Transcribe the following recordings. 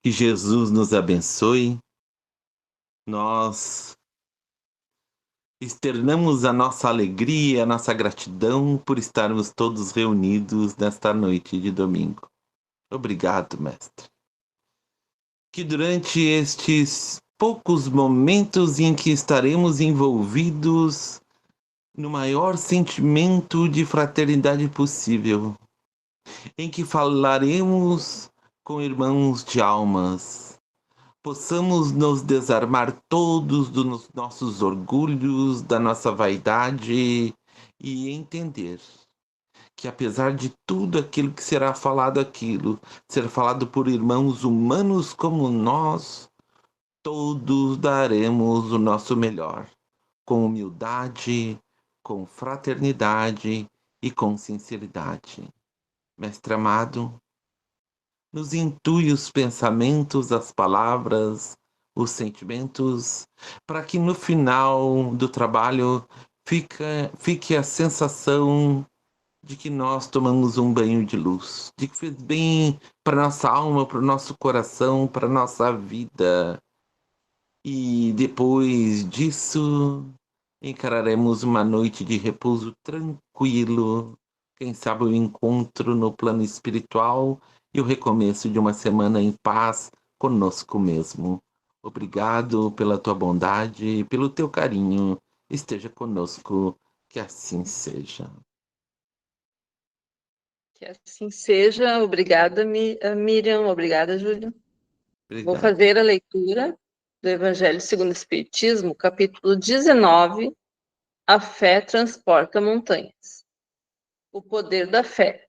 Que Jesus nos abençoe. Nós externamos a nossa alegria, a nossa gratidão por estarmos todos reunidos nesta noite de domingo. Obrigado, Mestre. Que durante estes poucos momentos em que estaremos envolvidos no maior sentimento de fraternidade possível, em que falaremos com irmãos de almas, possamos nos desarmar todos dos nossos orgulhos, da nossa vaidade e entender que apesar de tudo aquilo que será falado por irmãos humanos como nós, todos daremos o nosso melhor, com humildade, com fraternidade e com sinceridade. Mestre amado, nos intui os pensamentos, as palavras, os sentimentos, para que no final do trabalho fique a sensação de que nós tomamos um banho de luz, de que fez bem para nossa alma, para o nosso coração, para nossa vida. E depois disso, encararemos uma noite de repouso tranquilo, quem sabe o encontro no plano espiritual e o recomeço de uma semana em paz conosco mesmo. Obrigado pela tua bondade e pelo teu carinho. Esteja conosco, que assim seja. Que assim seja. Obrigada, Miriam. Obrigada, Júlia. Vou Obrigado. fazer a leitura do Evangelho segundo o Espiritismo, capítulo 19, A fé transporta montanhas. O poder da fé.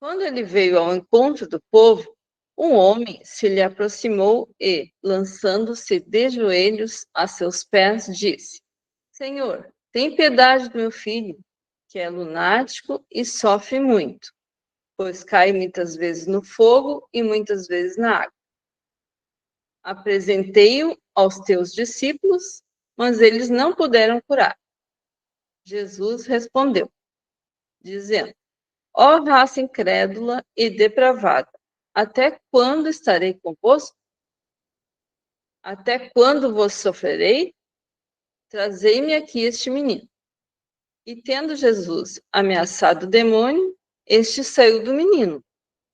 Quando ele veio ao encontro do povo, um homem se lhe aproximou e, lançando-se de joelhos a seus pés, disse: Senhor, tem piedade do meu filho, que é lunático e sofre muito, pois cai muitas vezes no fogo e muitas vezes na água. Apresentei-o aos teus discípulos, mas eles não puderam curar. Jesus respondeu, dizendo: Ó raça incrédula e depravada, até quando estarei convosco? Até quando vos sofrerei? Trazei-me aqui este menino. E tendo Jesus ameaçado o demônio, este saiu do menino,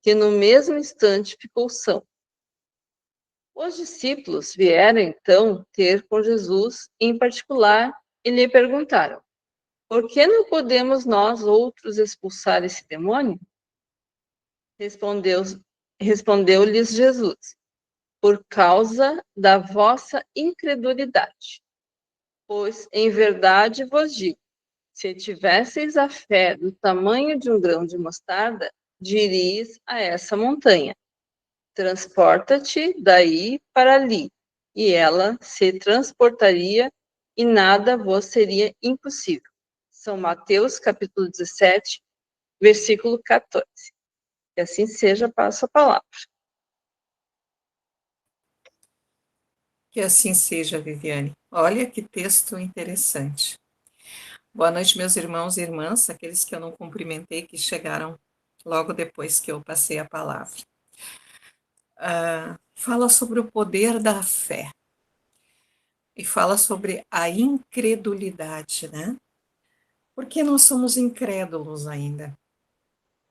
que no mesmo instante ficou são. Os discípulos vieram então ter com Jesus em particular e lhe perguntaram: Por que não podemos nós outros expulsar esse demônio? Respondeu-lhes Jesus: Por causa da vossa incredulidade. Pois, em verdade vos digo, se tivesseis a fé do tamanho de um grão de mostarda, diríeis a essa montanha: transporta-te daí para ali, e ela se transportaria e nada vos seria impossível. São Mateus, capítulo 17, versículo 14. Que assim seja, passo a palavra. Que assim seja, Viviane. Olha que texto interessante. Boa noite, meus irmãos e irmãs, aqueles que eu não cumprimentei, que chegaram logo depois que eu passei a palavra. Fala sobre o poder da fé e fala sobre a incredulidade, né? Porque nós somos incrédulos ainda.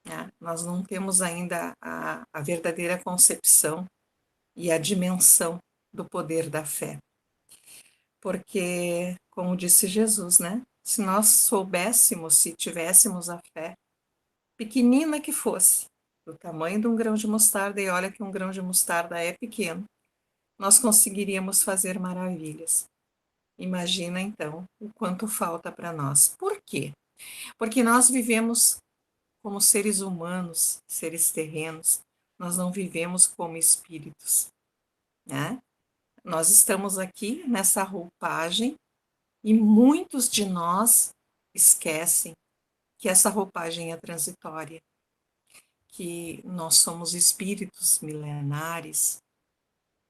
Né? Nós não temos ainda a verdadeira concepção e a dimensão do poder da fé. Porque, como disse Jesus, né? Se nós soubéssemos, se tivéssemos a fé, pequenina que fosse, do tamanho de um grão de mostarda, e olha que um grão de mostarda é pequeno, nós conseguiríamos fazer maravilhas. Imagina, então, o quanto falta para nós. Por quê? Porque nós vivemos como seres humanos, seres terrenos, nós não vivemos como espíritos, né? Nós estamos aqui nessa roupagem e muitos de nós esquecem que essa roupagem é transitória, que nós somos espíritos milenares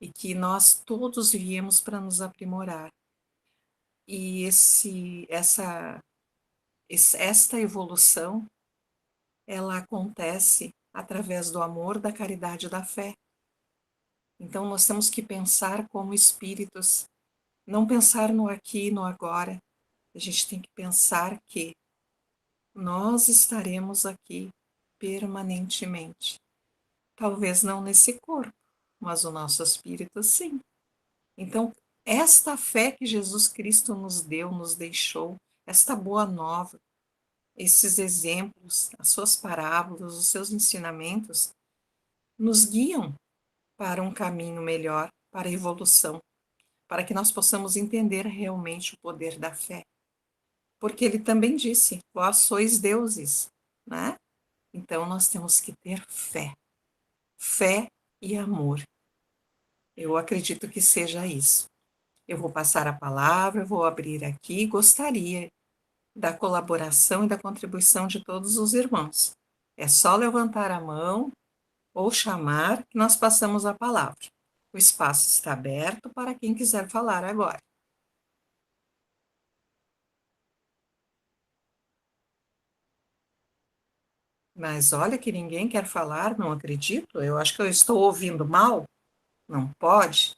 e que nós todos viemos para nos aprimorar. E esta evolução, ela acontece através do amor, da caridade e da fé. Então, nós temos que pensar como espíritos, não pensar no aqui e no agora. A gente tem que pensar que nós estaremos aqui permanentemente. Talvez não nesse corpo, mas o nosso espírito sim. Então, esta fé que Jesus Cristo nos deu, nos deixou, esta boa nova, esses exemplos, as suas parábolas, os seus ensinamentos, nos guiam para um caminho melhor, para a evolução, para que nós possamos entender realmente o poder da fé. Porque ele também disse: vós sois deuses, né? Então nós temos que ter fé. Fé e amor. Eu acredito que seja isso. Eu vou passar a palavra, vou abrir aqui, gostaria da colaboração e da contribuição de todos os irmãos. É só levantar a mão ou chamar que nós passamos a palavra. O espaço está aberto para quem quiser falar agora. Mas olha que ninguém quer falar, não acredito. Eu acho que eu estou ouvindo mal. Não pode.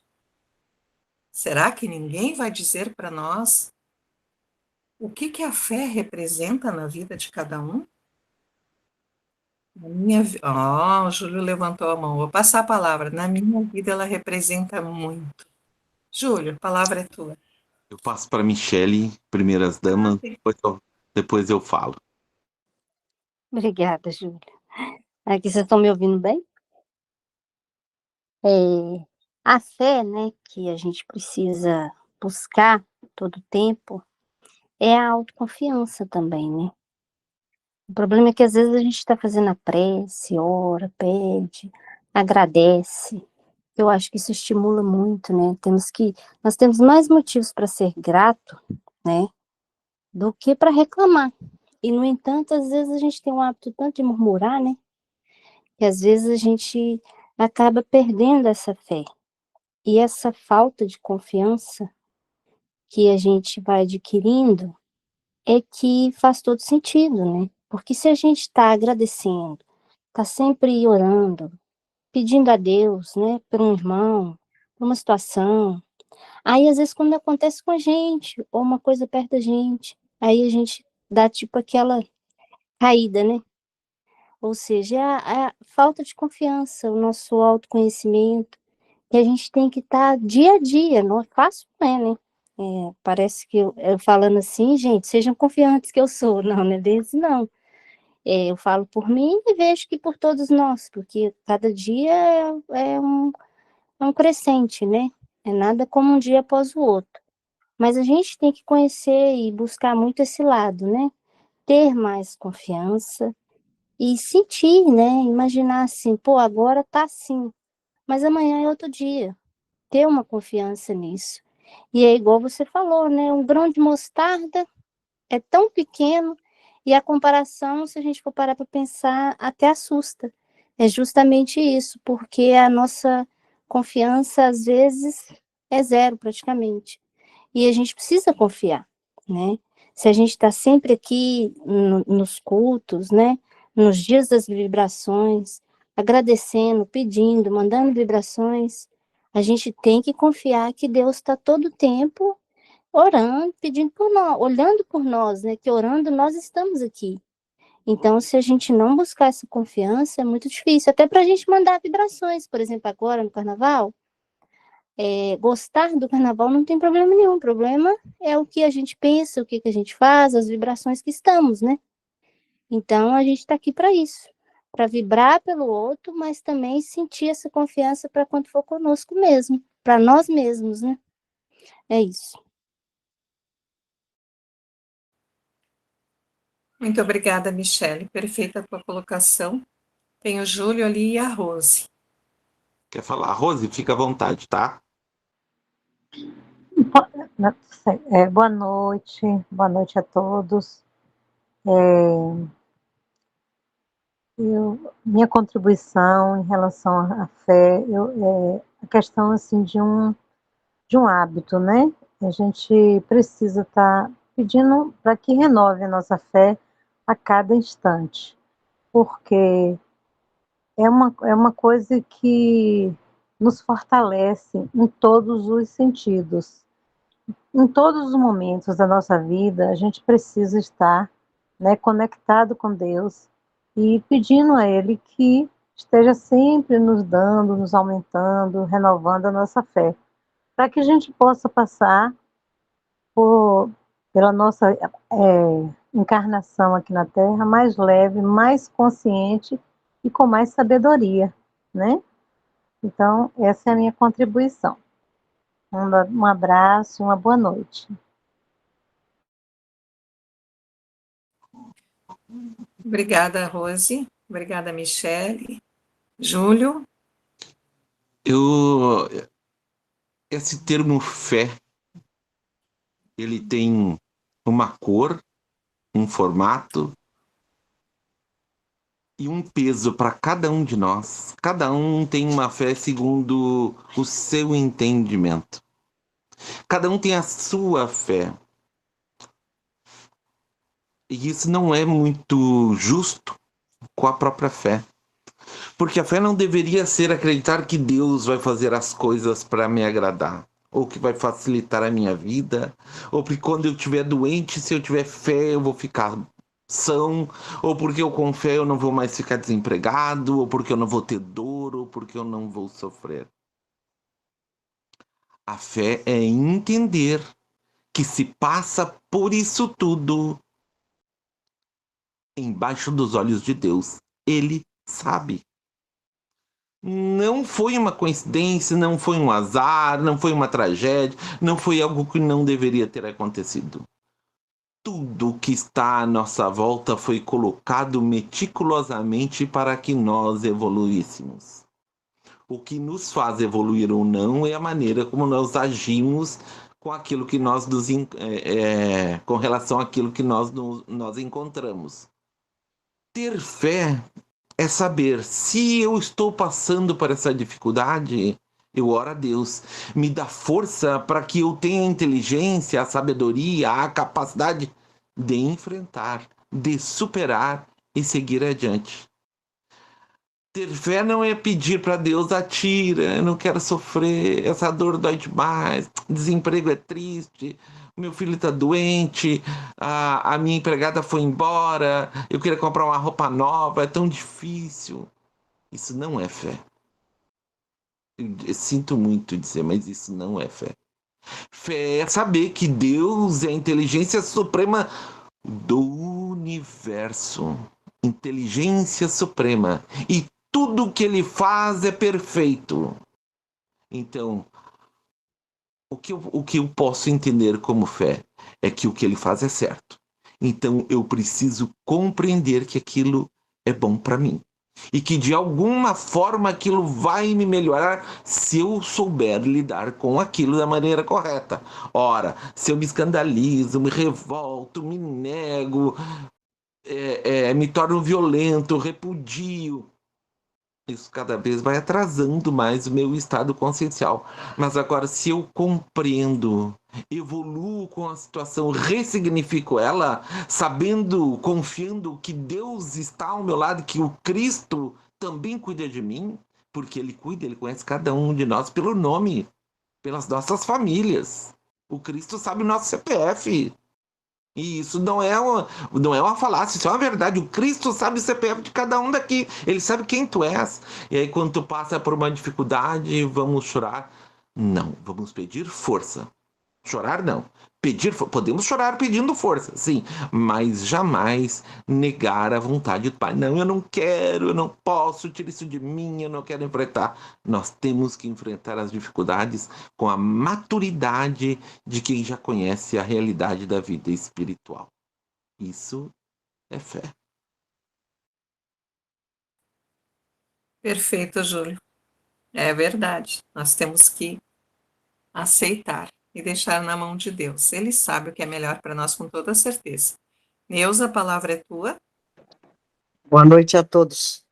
Será que ninguém vai dizer para nós o que a fé representa na vida de cada um? O Júlio levantou a mão. Vou passar a palavra. Na minha vida ela representa muito. Júlio, a palavra é tua. Eu passo para Michele, primeiras damas, depois eu falo. Obrigada, Júlia. Aqui vocês estão me ouvindo bem? A fé, né, que a gente precisa buscar todo tempo é a autoconfiança também, né? O problema é que às vezes a gente está fazendo a prece, ora, pede, agradece. Eu acho que isso estimula muito, né? Nós temos mais motivos para ser grato, né, do que para reclamar. E, no entanto, às vezes a gente tem um hábito tanto de murmurar, né? Que às vezes a gente acaba perdendo essa fé. E essa falta de confiança que a gente vai adquirindo é que faz todo sentido, né? Porque se a gente está agradecendo, está sempre orando, pedindo a Deus, né, por um irmão, por uma situação, aí às vezes quando acontece com a gente, ou uma coisa perto da gente, aí a gente dá tipo aquela caída, né? Ou seja, é a falta de confiança, o nosso autoconhecimento, que a gente tem que estar dia a dia, não é fácil, não é, né? Parece que eu falando assim, gente, sejam confiantes que eu sou, não, não é desse, não. Eu falo por mim e vejo que por todos nós, porque cada dia é um crescente, né? É nada como um dia após o outro. Mas a gente tem que conhecer e buscar muito esse lado, né? Ter mais confiança e sentir, né? Imaginar assim, pô, agora tá assim, mas amanhã é outro dia. Ter uma confiança nisso. E é igual você falou, né? Um grão de mostarda é tão pequeno e a comparação, se a gente for parar para pensar, até assusta. É justamente isso, porque a nossa confiança, às vezes, é zero praticamente. E a gente precisa confiar, né? Se a gente está sempre aqui nos cultos, né? Nos dias das vibrações, agradecendo, pedindo, mandando vibrações, a gente tem que confiar que Deus está todo o tempo orando, pedindo por nós, olhando por nós, né? Que orando nós estamos aqui. Então, se a gente não buscar essa confiança, é muito difícil. Até para a gente mandar vibrações, por exemplo, agora no carnaval, gostar do carnaval não tem problema nenhum. O problema é o que a gente pensa, o que a gente faz, as vibrações que estamos, né? Então, a gente está aqui para isso, para vibrar pelo outro, mas também sentir essa confiança para quando for conosco mesmo, para nós mesmos, né? É isso. Muito obrigada, Michele. Perfeita a tua colocação. Tem o Júlio ali e a Rose. Quer falar? Rose, fica à vontade, tá? Boa noite a todos. Minha contribuição em relação à fé, a questão assim de um hábito, né? A gente precisa estar pedindo para que renove a nossa fé a cada instante, porque é uma coisa que nos fortalece em todos os sentidos. Em todos os momentos da nossa vida, a gente precisa estar, né, conectado com Deus e pedindo a Ele que esteja sempre nos dando, nos aumentando, renovando a nossa fé, para que a gente possa passar pela nossa encarnação aqui na Terra mais leve, mais consciente e com mais sabedoria, né? Então, essa é a minha contribuição. Um abraço e uma boa noite. Obrigada, Rose. Obrigada, Michele. Júlio? Esse termo fé, ele tem uma cor, um formato e um peso para cada um de nós. Cada um tem uma fé segundo o seu entendimento. Cada um tem a sua fé. E isso não é muito justo com a própria fé. Porque a fé não deveria ser acreditar que Deus vai fazer as coisas para me agradar, ou que vai facilitar a minha vida, ou que quando eu estiver doente, se eu tiver fé, eu vou ficar são, ou porque eu com fé eu não vou mais ficar desempregado, ou porque eu não vou ter dor, ou porque eu não vou sofrer. A fé é entender que se passa por isso tudo embaixo dos olhos de Deus. Ele sabe. Não foi uma coincidência, não foi um azar, não foi uma tragédia, não foi algo que não deveria ter acontecido. Tudo que está à nossa volta foi colocado meticulosamente para que nós evoluíssemos. O que nos faz evoluir ou não é a maneira como nós agimos com aquilo que nós com relação àquilo que nós encontramos. Ter fé é saber se eu estou passando por essa dificuldade, eu oro a Deus, me dá força para que eu tenha a inteligência, a sabedoria, a capacidade de enfrentar, de superar e seguir adiante. Ter fé não é pedir para Deus, atira, eu não quero sofrer, essa dor dói demais, desemprego é triste, meu filho está doente, a minha empregada foi embora, eu queria comprar uma roupa nova, é tão difícil. Isso não é fé. Eu sinto muito dizer, mas isso não é fé. Fé é saber que Deus é a inteligência suprema do universo. Inteligência suprema. E tudo que ele faz é perfeito. Então, o que eu posso entender como fé é que o que ele faz é certo. Então, eu preciso compreender que aquilo é bom para mim. E que de alguma forma aquilo vai me melhorar se eu souber lidar com aquilo da maneira correta. Ora, se eu me escandalizo, me revolto, me nego, me torno violento, repudio, isso cada vez vai atrasando mais o meu estado consciencial. Mas agora, se eu compreendo, evoluo com a situação, ressignifico ela, sabendo, confiando que Deus está ao meu lado, que o Cristo também cuida de mim, porque Ele cuida, Ele conhece cada um de nós pelo nome, pelas nossas famílias. O Cristo sabe o nosso CPF. E isso não é uma falácia, isso é uma verdade. O Cristo sabe o CPF de cada um daqui. Ele sabe quem tu és. E aí, quando tu passa por uma dificuldade, vamos chorar? Não, vamos pedir força. Chorar não. Podemos chorar pedindo força, sim, mas jamais negar a vontade do Pai. Não, eu não quero, eu não posso, tira isso de mim, eu não quero enfrentar. Nós temos que enfrentar as dificuldades com a maturidade de quem já conhece a realidade da vida espiritual. Isso é fé. Perfeito, Júlio. É verdade. Nós temos que aceitar e deixar na mão de Deus. Ele sabe o que é melhor para nós com toda certeza. Neuza, a palavra é tua. Boa noite a todos.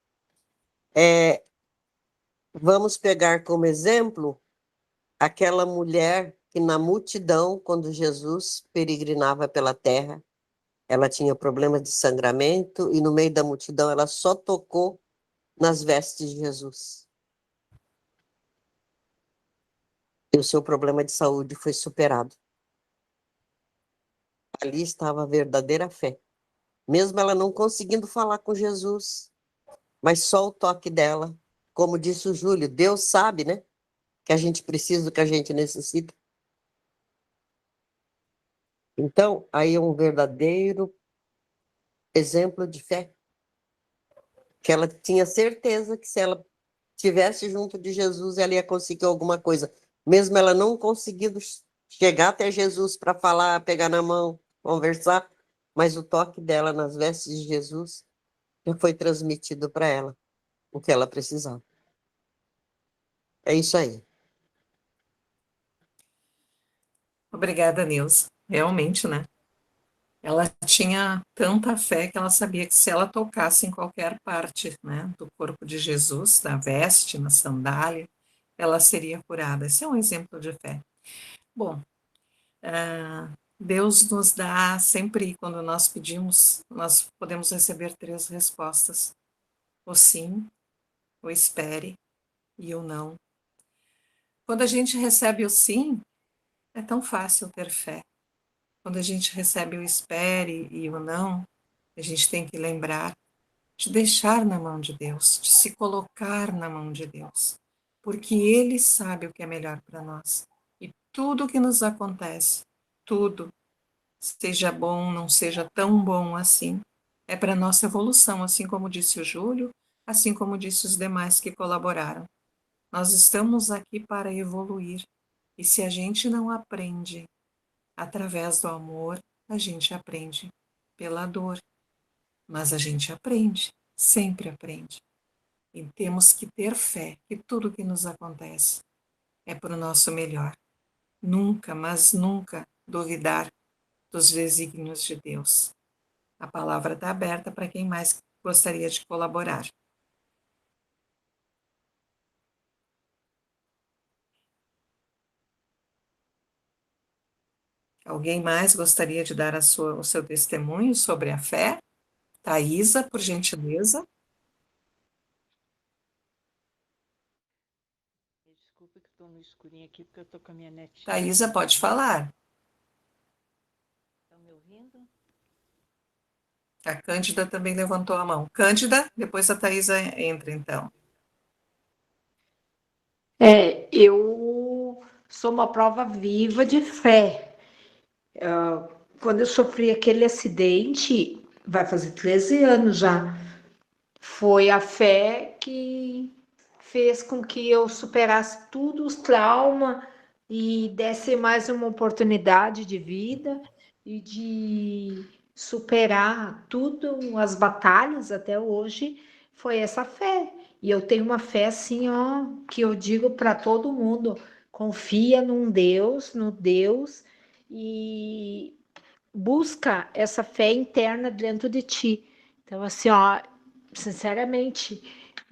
Vamos pegar como exemplo aquela mulher que na multidão, quando Jesus peregrinava pela terra, ela tinha problema de sangramento e no meio da multidão ela só tocou nas vestes de Jesus. e o seu problema de saúde foi superado. Ali estava a verdadeira fé. Mesmo ela não conseguindo falar com Jesus, mas só o toque dela, como disse o Júlio, Deus sabe, né? Que a gente precisa do que a gente necessita. Então, aí é um verdadeiro exemplo de fé, que ela tinha certeza que se ela estivesse junto de Jesus, ela ia conseguir alguma coisa, mesmo ela não conseguindo chegar até Jesus para falar, pegar na mão, conversar, mas o toque dela nas vestes de Jesus já foi transmitido para ela o que ela precisava. É isso aí. Obrigada, Nilza. Realmente, né? Ela tinha tanta fé que ela sabia que se ela tocasse em qualquer parte, né, do corpo de Jesus, da veste, na sandália, ela seria curada. Esse é um exemplo de fé. Bom, Deus nos dá sempre, quando nós pedimos, nós podemos receber 3 respostas: o sim, o espere e o não. Quando a gente recebe o sim, é tão fácil ter fé. Quando a gente recebe o espere e o não, a gente tem que lembrar de deixar na mão de Deus, de se colocar na mão de Deus, porque Ele sabe o que é melhor para nós. E tudo o que nos acontece, tudo, seja bom, não seja tão bom assim, é para nossa evolução, assim como disse o Júlio, assim como disse os demais que colaboraram. Nós estamos aqui para evoluir, e se a gente não aprende através do amor, a gente aprende pela dor, mas a gente aprende, sempre aprende. E temos que ter fé que tudo que nos acontece é para o nosso melhor. Nunca, mas nunca duvidar dos desígnios de Deus. A palavra está aberta para quem mais gostaria de colaborar. Alguém mais gostaria de dar o seu testemunho sobre a fé? Thaisa, por gentileza. Desculpa que estou no escurinho aqui, porque eu estou com a minha netinha. Thaisa, pode falar. Estão me ouvindo? A Cândida também levantou a mão. Cândida, depois a Thaisa entra, então. Eu sou uma prova viva de fé. Quando eu sofri aquele acidente, vai fazer 13 anos já, foi a fé que fez com que eu superasse tudo os traumas e desse mais uma oportunidade de vida e de superar tudo, as batalhas até hoje, foi essa fé. E eu tenho uma fé assim, ó, que eu digo para todo mundo, confia num Deus, no Deus, e busca essa fé interna dentro de ti. Então, assim, ó, sinceramente,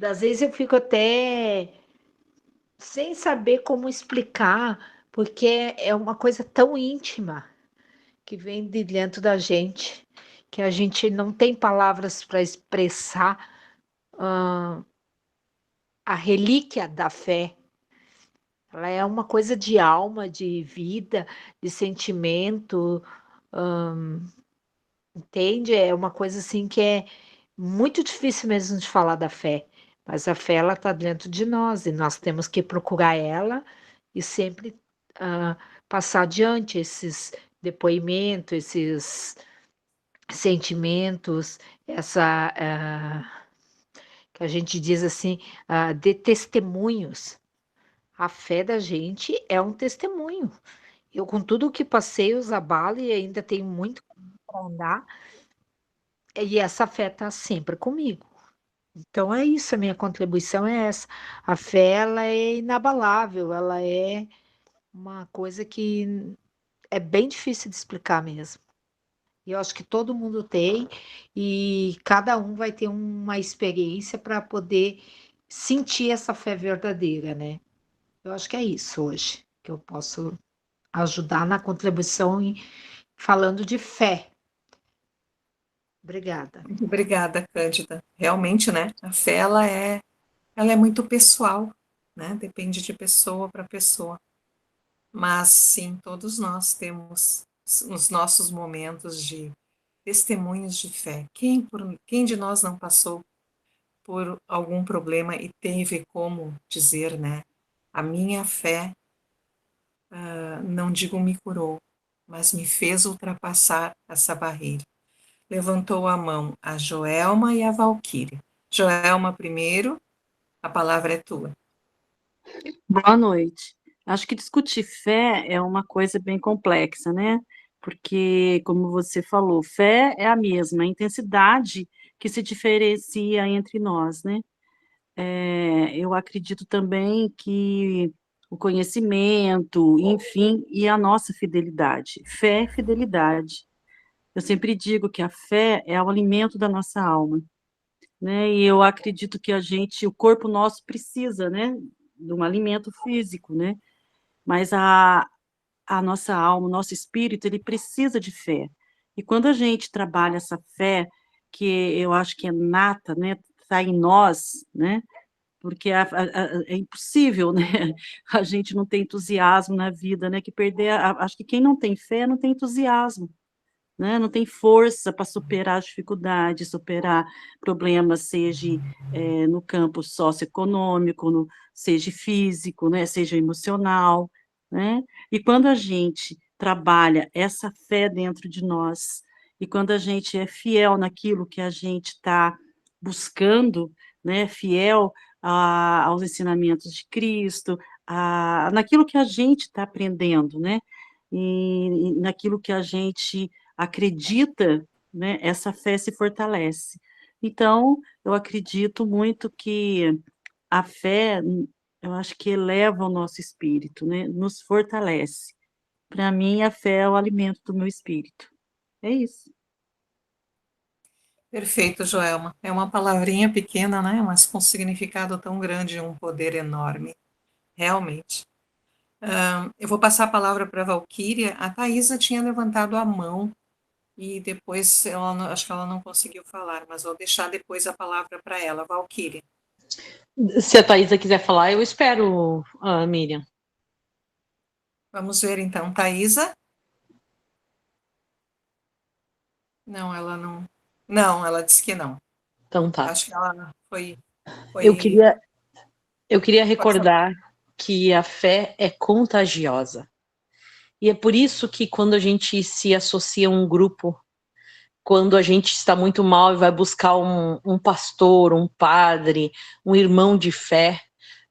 às vezes eu fico até sem saber como explicar, porque é uma coisa tão íntima que vem de dentro da gente, que a gente não tem palavras para expressar a relíquia da fé. Ela é uma coisa de alma, de vida, de sentimento, entende? É uma coisa assim que é muito difícil mesmo de falar da fé, mas a fé ela está dentro de nós e nós temos que procurar ela e sempre passar adiante esses depoimentos, esses sentimentos, essa que a gente diz assim, de testemunhos. A fé da gente é um testemunho. Eu, com tudo o que passei, os abalos e ainda tenho muito para andar, e essa fé está sempre comigo. Então é isso, a minha contribuição é essa. A fé, ela é inabalável, ela é uma coisa que é bem difícil de explicar mesmo. E eu acho que todo mundo tem e cada um vai ter uma experiência para poder sentir essa fé verdadeira, né? Eu acho que é isso hoje que eu posso ajudar na contribuição falando de fé. Obrigada. Muito obrigada, Cândida. Realmente, né? A fé, ela é muito pessoal, né? Depende de pessoa para pessoa. Mas sim, todos nós temos os nossos momentos de testemunhos de fé. Quem de nós não passou por algum problema e teve como dizer, né? A minha fé, não digo me curou, mas me fez ultrapassar essa barreira. Levantou a mão a Joelma e a Valquíria. Joelma primeiro, a palavra é tua. Boa noite. Acho que discutir fé é uma coisa bem complexa, né? Porque, como você falou, fé é a mesma, a intensidade que se diferencia entre nós, né? Eu acredito também que o conhecimento, enfim, e a nossa fidelidade. Fé é fidelidade. Eu sempre digo que a fé é o alimento da nossa alma, né? E eu acredito que o corpo nosso precisa, né, de um alimento físico, né? Mas a nossa alma, o nosso espírito, ele precisa de fé. E quando a gente trabalha essa fé, que eu acho que é nata, né, está em nós, né? Porque é impossível, né? A gente não ter entusiasmo na vida, né? Que perder, acho que quem não tem fé não tem entusiasmo, né? Não tem força para superar as dificuldades, superar problemas, seja no campo socioeconômico, seja físico, né? Seja emocional, né? E quando a gente trabalha essa fé dentro de nós, e quando a gente é fiel naquilo que a gente está buscando, né? Fiel aos ensinamentos de Cristo, naquilo que a gente está aprendendo, né? E naquilo que a gente acredita, né, essa fé se fortalece. Então, eu acredito muito que a fé, eu acho que eleva o nosso espírito, né, nos fortalece. Para mim, a fé é o alimento do meu espírito. É isso. Perfeito, Joelma. É uma palavrinha pequena, né? Mas com significado tão grande e um poder enorme. Realmente. Eu vou passar a palavra para a Valquíria. A Thaisa tinha levantado a mão e depois acho que ela não conseguiu falar, mas vou deixar depois a palavra para ela. Valquíria. Se a Thaisa quiser falar, eu espero, Miriam. Vamos ver então. Thaisa? Não, ela não. Não, ela disse que não. Então tá. Acho que ela foi... Eu queria Pode falar. recordar que a fé é contagiosa. E é por isso que quando a gente se associa a um grupo, quando a gente está muito mal e vai buscar um pastor, um padre, um irmão de fé,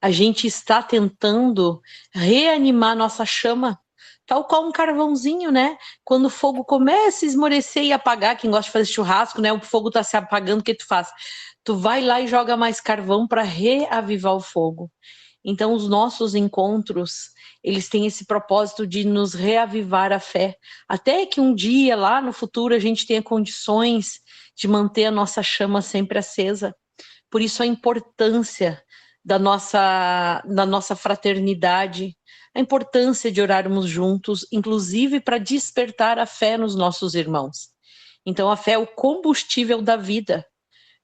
a gente está tentando reanimar nossa chama, tal qual um carvãozinho, né? Quando o fogo começa a esmorecer e apagar, quem gosta de fazer churrasco, né? O fogo está se apagando, o que tu faz? Tu vai lá e joga mais carvão para reavivar o fogo. Então, os nossos encontros, eles têm esse propósito de nos reavivar a fé, até que um dia, lá no futuro, a gente tenha condições de manter a nossa chama sempre acesa. Por isso, a importância da nossa fraternidade, a importância de orarmos juntos, inclusive para despertar a fé nos nossos irmãos. Então, a fé é o combustível da vida,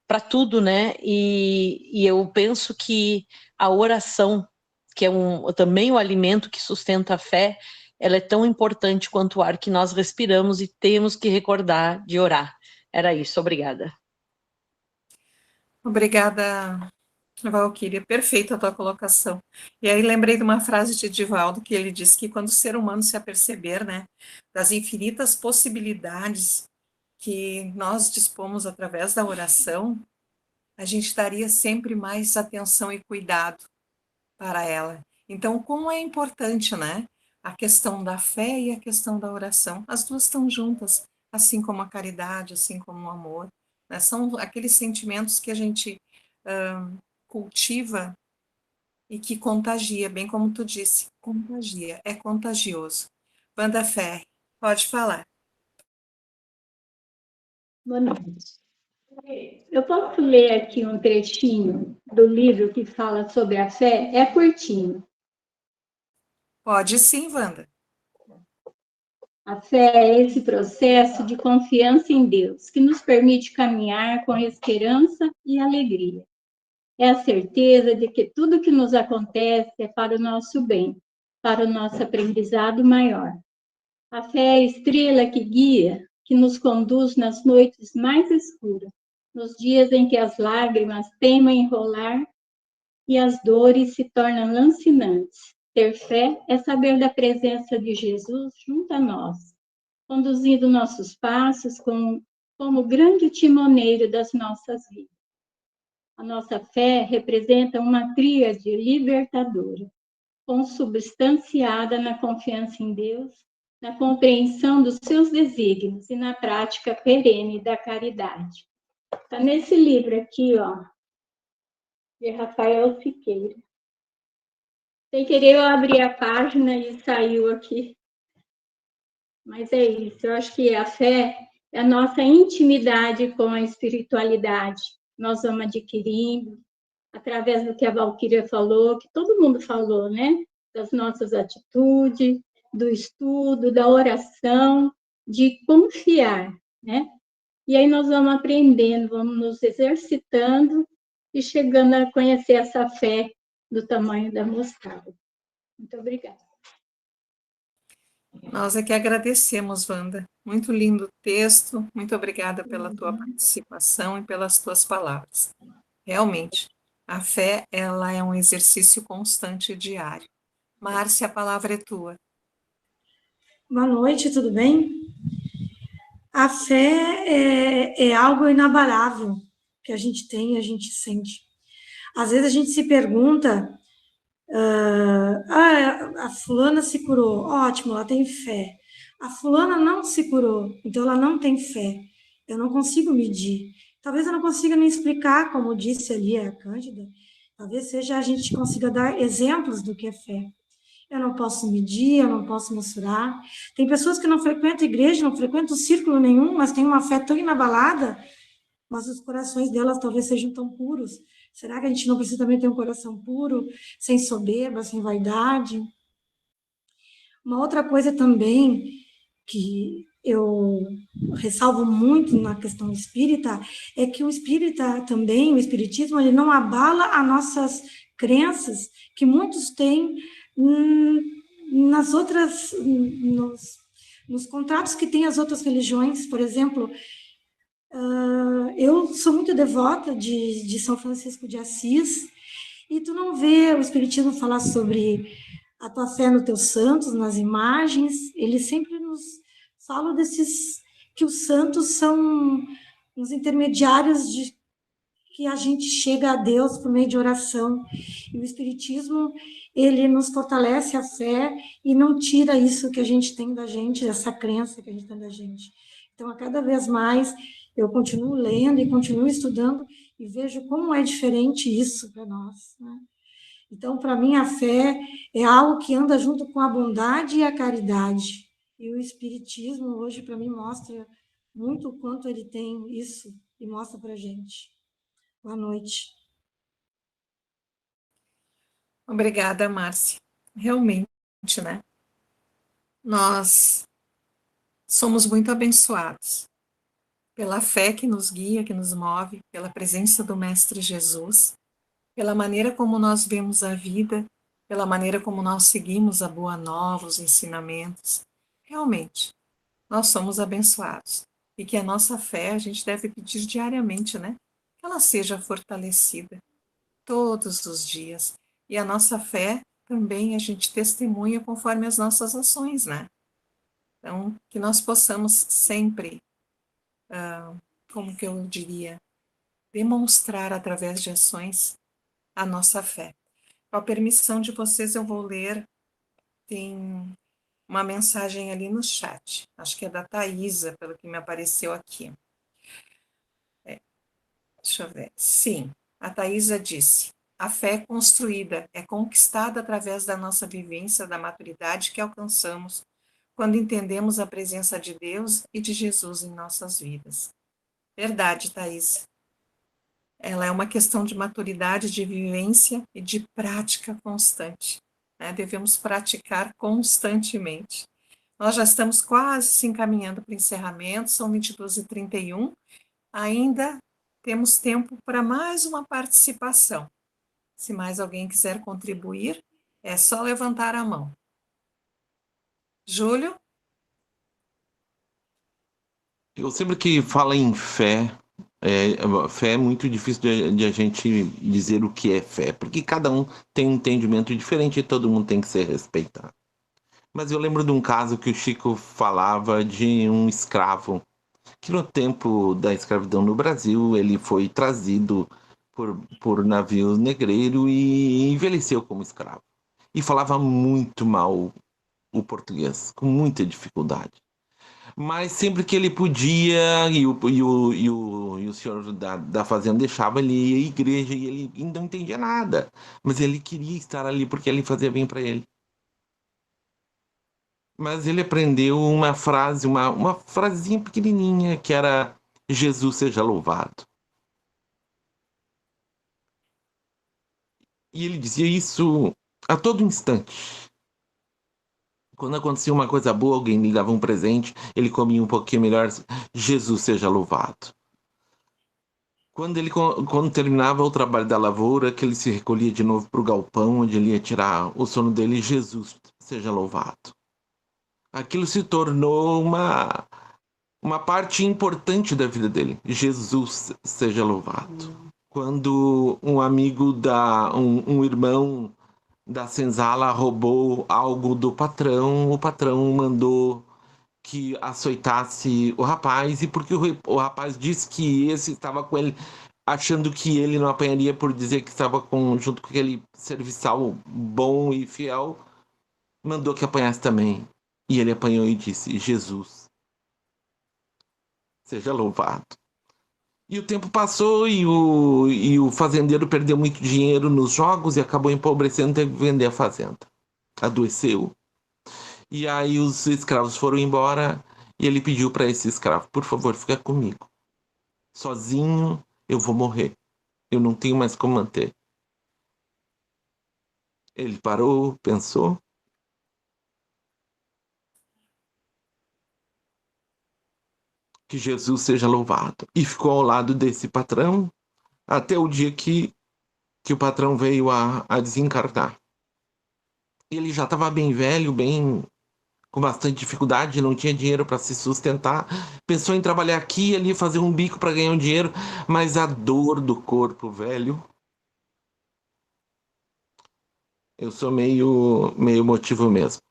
para tudo, né? E eu penso que a oração, que é também o alimento que sustenta a fé, ela é tão importante quanto o ar que nós respiramos e temos que recordar de orar. Era isso, obrigada. Obrigada, Valquíria. Perfeita a tua colocação. E aí lembrei de uma frase de Divaldo, que ele diz que quando o ser humano se aperceber, né, das infinitas possibilidades que nós dispomos através da oração, a gente daria sempre mais atenção e cuidado para ela. Então, como é importante, né? A questão da fé e a questão da oração. As duas estão juntas, assim como a caridade, assim como o amor. Né? São aqueles sentimentos que a gente cultiva e que contagia, bem como tu disse, contagia, é contagioso. Wanda Ferri, pode falar. Boa noite. Eu posso ler aqui um trechinho do livro que fala sobre a fé? É curtinho. Pode sim, Wanda. A fé é esse processo de confiança em Deus, que nos permite caminhar com esperança e alegria. É a certeza de que tudo que nos acontece é para o nosso bem para o nosso aprendizado maior. A fé é a estrela que guia, que nos conduz nas noites mais escuras, nos dias em que as lágrimas teimam em rolar e as dores se tornam lancinantes. Ter fé é saber da presença de Jesus junto a nós, conduzindo nossos passos como grande timoneiro das nossas vidas. A nossa fé representa uma tríade libertadora, consubstanciada na confiança em Deus, na compreensão dos seus desígnios e na prática perene da caridade. Está nesse livro aqui, ó, de Rafael Siqueira. Sem querer, eu abri a página e saiu aqui. Mas é isso, eu acho que a fé é a nossa intimidade com a espiritualidade. Nós vamos adquirindo, através do que a Valquíria falou, que todo mundo falou, né? Das nossas atitudes, do estudo, da oração, de confiar, né? E aí nós vamos aprendendo, vamos nos exercitando e chegando a conhecer essa fé do tamanho da mostarda. Muito obrigada. Nós é que agradecemos, Wanda. Muito lindo o texto. Muito obrigada pela tua participação e pelas tuas palavras. Realmente, a fé, ela é um exercício constante e diário. Márcia, a palavra é tua. Boa noite, tudo bem? A fé é algo inabalável que a gente tem, a gente sente. Às vezes a gente se pergunta, a fulana se curou, ótimo, ela tem fé. A fulana não se curou, então ela não tem fé. Eu não consigo medir. Talvez eu não consiga nem explicar, como disse ali a Cândida. Talvez seja a gente consiga dar exemplos do que é fé. Eu não posso medir, eu não posso mensurar. Tem pessoas que não frequentam a igreja, não frequentam círculo nenhum, mas têm uma fé tão inabalada, mas os corações delas talvez sejam tão puros. Será que a gente não precisa também ter um coração puro, sem soberba, sem vaidade? Uma outra coisa também que eu ressalvo muito na questão espírita é que o espírita também, o espiritismo, ele não abala as nossas crenças que muitos têm nas outras, nos contratos que têm as outras religiões. Por exemplo, eu sou muito devota de São Francisco de Assis, e tu não vê o espiritismo falar sobre a tua fé nos teus santos, nas imagens. Eles sempre nos falam que os santos são os intermediários de que a gente chega a Deus por meio de oração. E o espiritismo, ele nos fortalece a fé e não tira isso que a gente tem da gente, essa crença que a gente tem da gente. Então, a cada vez mais, eu continuo lendo e continuo estudando e vejo como é diferente isso para nós, né? Então, para mim, a fé é algo que anda junto com a bondade e a caridade. E o espiritismo, hoje, para mim, mostra muito o quanto ele tem isso e mostra para a gente. Boa noite. Obrigada, Márcia. Realmente, né? Nós somos muito abençoados pela fé que nos guia, que nos move, pela presença do Mestre Jesus, pela maneira como nós vemos a vida, pela maneira como nós seguimos a Boa Nova, os ensinamentos. Realmente, nós somos abençoados. E que a nossa fé, a gente deve pedir diariamente, né? Que ela seja fortalecida todos os dias. E a nossa fé também a gente testemunha conforme as nossas ações, né? Então, que nós possamos sempre, como que eu diria, demonstrar através de ações a nossa fé. Com a permissão de vocês, eu vou ler, tem uma mensagem ali no chat, acho que é da Thaisa, pelo que me apareceu aqui. Deixa eu ver. Sim, a Thaisa disse: a fé construída é conquistada através da nossa vivência, da maturidade que alcançamos quando entendemos a presença de Deus e de Jesus em nossas vidas. Verdade, Thaisa. Ela é uma questão de maturidade, de vivência e de prática constante, né? Devemos praticar constantemente. Nós já estamos quase se encaminhando para o encerramento, são 22h31, ainda temos tempo para mais uma participação. Se mais alguém quiser contribuir, é só levantar a mão. Júlio? Eu sempre que falo em fé, fé é muito difícil de a gente dizer o que é fé, porque cada um tem um entendimento diferente e todo mundo tem que ser respeitado. Mas eu lembro de um caso que o Chico falava de um escravo, que no tempo da escravidão no Brasil, ele foi trazido por navio negreiro e envelheceu como escravo. E falava muito mal o português, com muita dificuldade. Mas sempre que ele podia, e o senhor da fazenda deixava ele ir à igreja e ele não entendia nada. Mas ele queria estar ali porque ele fazia bem para ele. Mas ele aprendeu uma frase, uma frasezinha pequenininha, que era Jesus seja louvado. E ele dizia isso a todo instante. Quando acontecia uma coisa boa, alguém lhe dava um presente, ele comia um pouquinho melhor. Jesus seja louvado. Quando terminava o trabalho da lavoura, que ele se recolhia de novo para o galpão, onde ele ia tirar o sono dele, Jesus seja louvado. Aquilo se tornou uma parte importante da vida dele. Jesus seja louvado. Quando um amigo um irmão da senzala roubou algo do patrão, o patrão mandou que açoitasse o rapaz, e porque o rapaz disse que esse estava com ele, achando que ele não apanharia por dizer que estava junto com aquele serviçal bom e fiel, mandou que apanhasse também. E ele apanhou e disse: Jesus seja louvado. E o tempo passou e o fazendeiro perdeu muito dinheiro nos jogos e acabou empobrecendo, teve que vender a fazenda. Adoeceu. E aí os escravos foram embora e ele pediu para esse escravo: por favor, fica comigo. Sozinho eu vou morrer. Eu não tenho mais como manter. Ele parou, pensou. Que Jesus seja louvado. E ficou ao lado desse patrão até o dia que o patrão veio a desencarnar. Ele já estava bem velho, com bastante dificuldade, não tinha dinheiro para se sustentar. Pensou em trabalhar aqui e ali, fazer um bico para ganhar um dinheiro, mas a dor do corpo velho... Eu sou meio emotivo mesmo.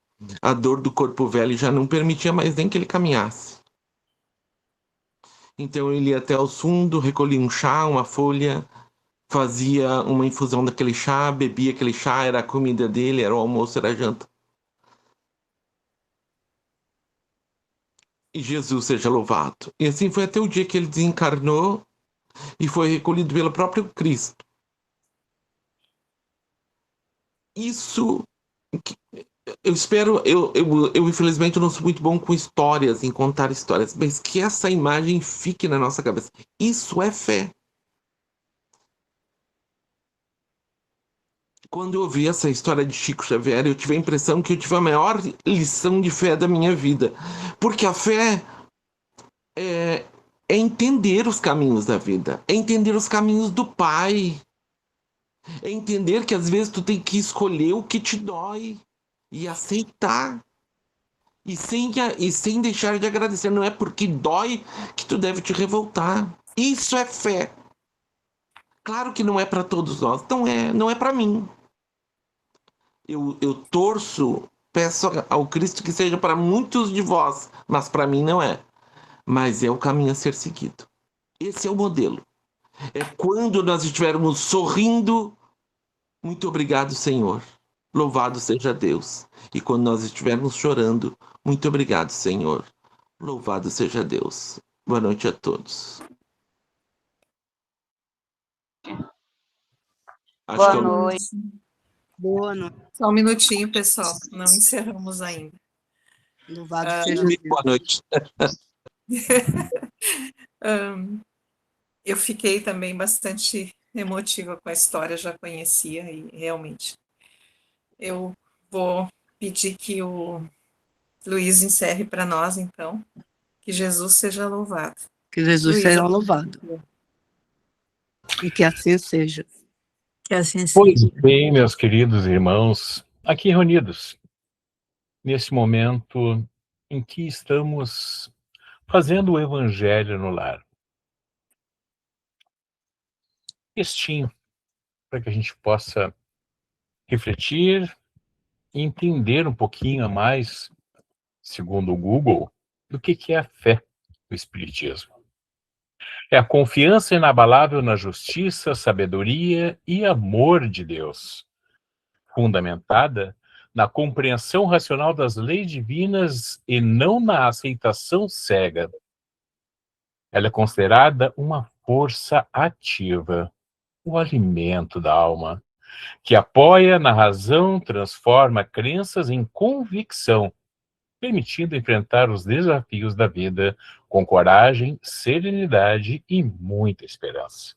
A dor do corpo velho já não permitia mais nem que ele caminhasse. Então ele ia até o fundo, recolhia um chá, uma folha, fazia uma infusão daquele chá, bebia aquele chá, era a comida dele, era o almoço, era a janta. E Jesus seja louvado. E assim foi até o dia que ele desencarnou e foi recolhido pelo próprio Cristo. Isso... Eu espero, eu infelizmente não sou muito bom com histórias, em contar histórias, mas que essa imagem fique na nossa cabeça. Isso é fé. Quando eu ouvi essa história de Chico Xavier, eu tive a impressão que eu tive a maior lição de fé da minha vida. Porque a fé é entender os caminhos da vida, é entender os caminhos do Pai, é entender que às vezes tu tem que escolher o que te dói e aceitar. E sem deixar de agradecer. Não é porque dói que tu deve te revoltar. Isso é fé. Claro que não é para todos nós. Não é para mim. Eu torço, peço ao Cristo que seja para muitos de vós, mas para mim não é. Mas é o caminho a ser seguido. Esse é o modelo. É quando nós estivermos sorrindo, muito obrigado, Senhor. Louvado seja Deus. E quando nós estivermos chorando, muito obrigado, Senhor. Louvado seja Deus. Boa noite a todos. Boa noite. Boa noite. Só um minutinho, pessoal. Não encerramos ainda. Louvado seja Deus. Boa noite. Eu fiquei também bastante emotiva com a história, já conhecia e realmente. Eu vou pedir que o Luiz encerre para nós, então. Que Jesus seja louvado. Que Jesus seja louvado. E que assim seja. Que assim seja. Pois bem, meus queridos irmãos, aqui reunidos, nesse momento em que estamos fazendo o Evangelho no lar. Textinho, para que a gente possa refletir e entender um pouquinho a mais, segundo o Google, do que é a fé do Espiritismo. É a confiança inabalável na justiça, sabedoria e amor de Deus, fundamentada na compreensão racional das leis divinas e não na aceitação cega. Ela é considerada uma força ativa, o alimento da alma, que apoia na razão, transforma crenças em convicção, permitindo enfrentar os desafios da vida com coragem, serenidade e muita esperança.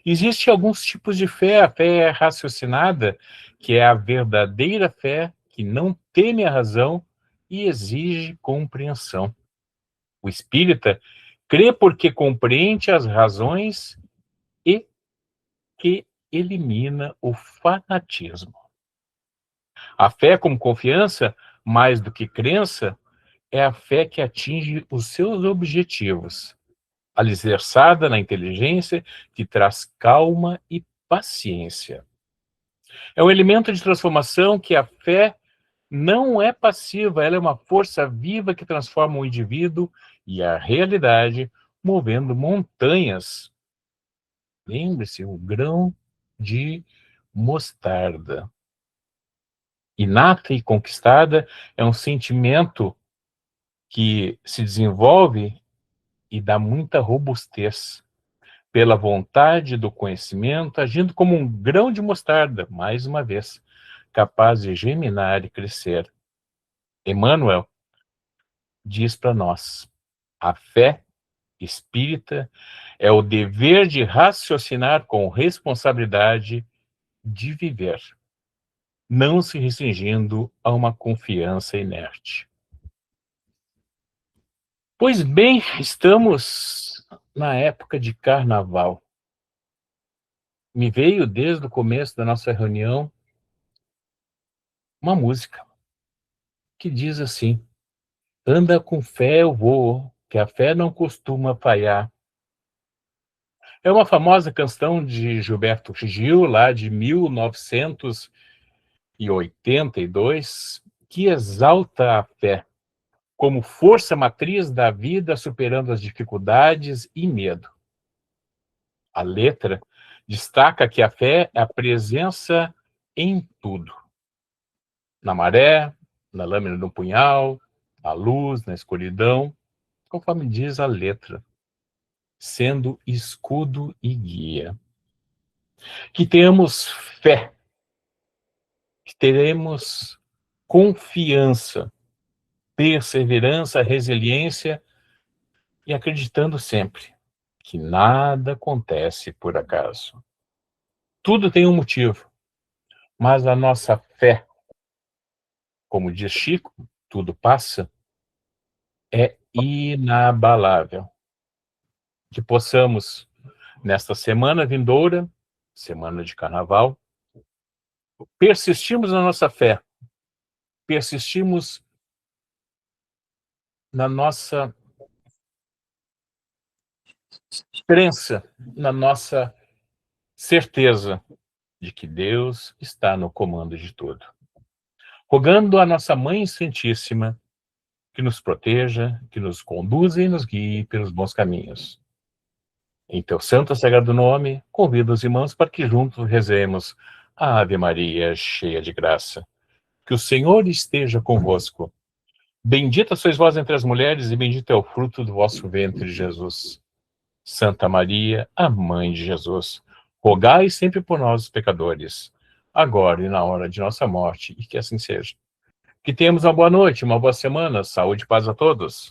Existem alguns tipos de fé. A fé raciocinada, que é a verdadeira fé, que não teme a razão e exige compreensão. O espírita crê porque compreende as razões e que elimina o fanatismo. A fé como confiança, mais do que crença, é a fé que atinge os seus objetivos, alicerçada na inteligência que traz calma e paciência. É um elemento de transformação que a fé não é passiva, ela é uma força viva que transforma o indivíduo e a realidade, movendo montanhas. Lembre-se, o grão de mostarda. Inata e conquistada, é um sentimento que se desenvolve e dá muita robustez pela vontade do conhecimento, agindo como um grão de mostarda, mais uma vez, capaz de germinar e crescer. Emmanuel diz para nós: a fé espírita é o dever de raciocinar com responsabilidade, de viver, não se restringindo a uma confiança inerte. Pois bem, estamos na época de carnaval. Me veio desde o começo da nossa reunião uma música que diz assim: anda com fé eu vou, que a fé não costuma falhar. É uma famosa canção de Gilberto Gil, lá de 1982, que exalta a fé como força matriz da vida, superando as dificuldades e medo. A letra destaca que a fé é a presença em tudo. Na maré, na lâmina do punhal, na luz, na escuridão, conforme diz a letra, sendo escudo e guia. Que tenhamos fé, que teremos confiança, perseverança, resiliência e acreditando sempre que nada acontece por acaso. Tudo tem um motivo, mas a nossa fé, como diz Chico, tudo passa, é inabalável. Que possamos, nesta semana vindoura, semana de carnaval, persistirmos na nossa fé, persistirmos na nossa crença, na nossa certeza de que Deus está no comando de tudo. Rogando a nossa Mãe Santíssima que nos proteja, que nos conduza e nos guie pelos bons caminhos. Em teu santo e sagrado nome, convido os irmãos para que juntos rezemos a Ave Maria, cheia de graça. Que o Senhor esteja convosco. Bendita sois vós entre as mulheres e bendito é o fruto do vosso ventre, Jesus. Santa Maria, a Mãe de Jesus, rogai sempre por nós, os pecadores, agora e na hora de nossa morte, e que assim seja. Que tenhamos uma boa noite, uma boa semana, saúde e paz a todos.